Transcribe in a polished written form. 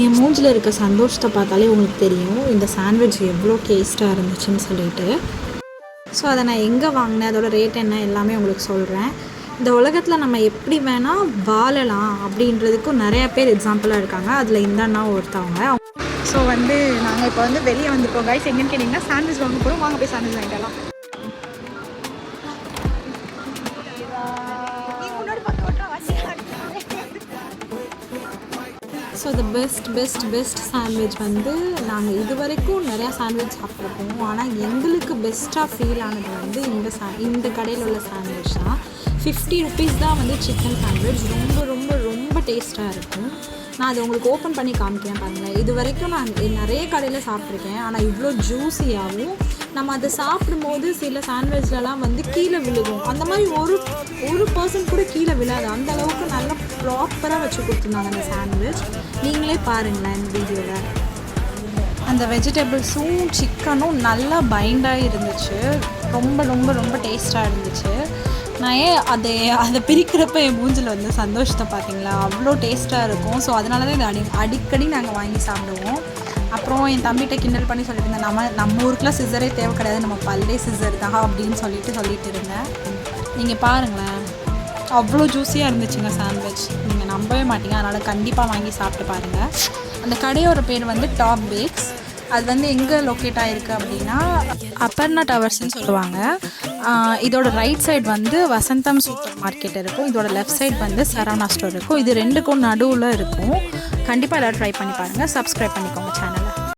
என் மூஞ்சில் இருக்க சந்தோஷத்தை பார்த்தாலே உங்களுக்கு தெரியும் இந்த சாண்ட்விச் எவ்வளோ டேஸ்ட்டாக இருந்துச்சுன்னு சொல்லிட்டு. ஸோ அதை நான் எங்கே வாங்கினேன், அதோட ரேட் என்ன எல்லாமே உங்களுக்கு சொல்கிறேன். இந்த உலகத்தில் நம்ம எப்படி வேணால் வாழலாம் அப்படின்றதுக்கும் நிறையா பேர் எக்ஸாம்பிளாக இருக்காங்க. அதில் இந்த அண்ணா ஒருத்தவங்க. ஸோ நாங்கள் இப்போ வெளியே வந்துருக்கோம் கைஸ். எங்கேன்னு கேட்டிங்கன்னா சாண்ட்விச் வாங்க போகிறோம். வாங்க போய் சாண்ட்விச் வாங்கிக்கலாம். ஸோ த பெஸ்ட் சாண்ட்விச் நாங்கள் இது வரைக்கும் நிறையா சாண்ட்விச் சாப்பிட்ருப்போம். ஆனால் எங்களுக்கு பெஸ்ட்டாக ஃபீல் ஆனது இந்த கடையில் உள்ள சாண்ட்விச் தான். 50 rupees தான் சிக்கன் சாண்ட்விச். ரொம்ப ரொம்ப ரொம்ப டேஸ்ட்டாக இருக்கும். நான் அதை உங்களுக்கு ஓப்பன் பண்ணி காமிக்கிறேன் பாருங்களேன். இது வரைக்கும் நான் நிறைய கடையில் சாப்பிட்ருக்கேன். ஆனால் இவ்வளோ ஜூஸியாகவும் நம்ம அதை சாப்பிடும்போது சில சாண்ட்விச்லலாம் கீழே விழுகும். அந்த மாதிரி ஒரு பர்சன்ட் கூட கீழே விழாது. அந்த அளவுக்கு நல்லா ப்ராப்பராக வச்சு கொடுத்துருந்தாங்க அந்த சாண்ட்விச். நீங்களே பாருங்களேன் இந்த வீடியோவில். அந்த வெஜிடபிள்ஸும் சிக்கனும் நல்லா பைண்டாக இருந்துச்சு. ரொம்ப ரொம்ப ரொம்ப டேஸ்ட்டாக இருந்துச்சு. நான் அதை பிரிக்கிறப்ப என் மூஞ்சில் சந்தோஷத்தை பார்த்தீங்களா, அவ்வளோ டேஸ்ட்டாக இருக்கும். ஸோ அதனால தான் இதை அடிக்கடி நாங்கள் வாங்கி சாப்பிடுவோம். அப்புறம் என் தம்பிகிட்ட கிண்டல் பண்ணி சொல்லிட்டு இருந்தேன், நம்ம ஊருக்குலாம் சிசரே தேவை கிடையாது, நம்ம பல்லே சிசர் தான் அப்படின்னு சொல்லிட்டு இருந்தேன். நீங்கள் பாருங்களேன், அவ்வளோ ஜூஸியாக இருந்துச்சுங்க சாண்ட்விச். நீங்கள் நம்பவே மாட்டீங்க. அதனால் கண்டிப்பாக வாங்கி சாப்பிட்டு பாருங்கள். அந்த கடையோட பேர் டாப் பேக்ஸ். அது எங்கே லொக்கேட் ஆகிருக்கு அப்படின்னா அப்பர்ணா டவர்ஸ்ன்னு சொல்லுவாங்க. இதோட ரைட் சைடு வசந்தம் சூப்பர் மார்க்கெட் இருக்கும். இதோட லெஃப்ட் சைடு சரவணா ஸ்டோர் இருக்கும். இது ரெண்டுக்கும் நடுவில் இருக்கும். கண்டிப்பாக எல்லோரும் ட்ரை பண்ணி பாருங்கள். சப்ஸ்கிரைப் பண்ணிக்கோங்க சேனல்.